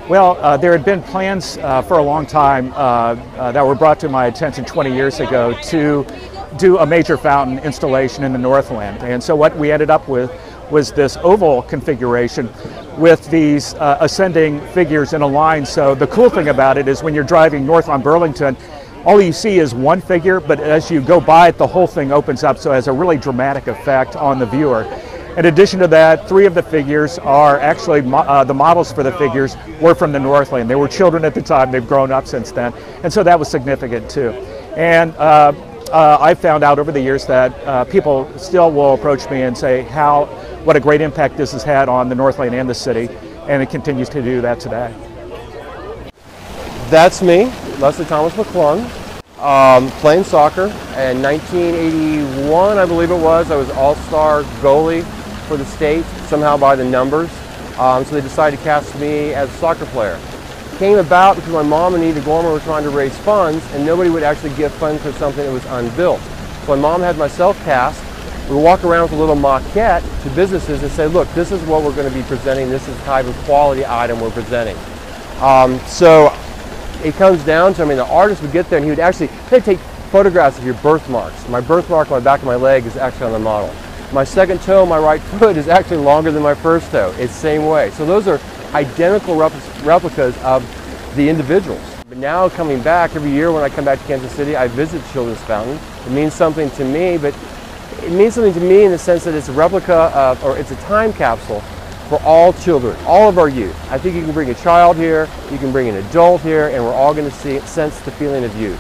Well, there had been plans for a long time that were brought to my attention 20 years ago to do a major fountain installation in the Northland. And so what we ended up with was this oval configuration with these ascending figures in a line. So the cool thing about it is when you're driving north on Burlington, all you see is one figure, but as you go by it, the whole thing opens up, so it has a really dramatic effect on the viewer. In addition to that, 3 of the figures are actually, the models for the figures were from the Northland. They were children at the time, they've grown up since then, and so that was significant too. And I found out over the years that people still will approach me and say what a great impact this has had on the Northland and the city, and it continues to do that today. That's me, Leslie Thomas McClung, playing soccer. In 1981, I believe it was, I was all-star goalie for the state, somehow by the numbers. So they decided to cast me as a soccer player. Came about because my mom and Anita Gorman were trying to raise funds, and nobody would actually give funds for something that was unbuilt. So my mom had myself cast. We would walk around with a little maquette to businesses and say, look, this is what we're going to be presenting, this is the type of quality item we're presenting. So it comes down to, the artist would get there and he would actually take photographs of your birthmarks. My birthmark on the back of my leg is actually on the model. My second toe, my right foot, is actually longer than my first toe. It's the same way. So those are identical replicas of the individuals. But now coming back, every year when I come back to Kansas City, I visit Children's Fountain. It means something to me, but it means something to me in the sense that it's a replica of, or it's a time capsule for all children, all of our youth. I think you can bring a child here, you can bring an adult here, and we're all going to sense the feeling of youth.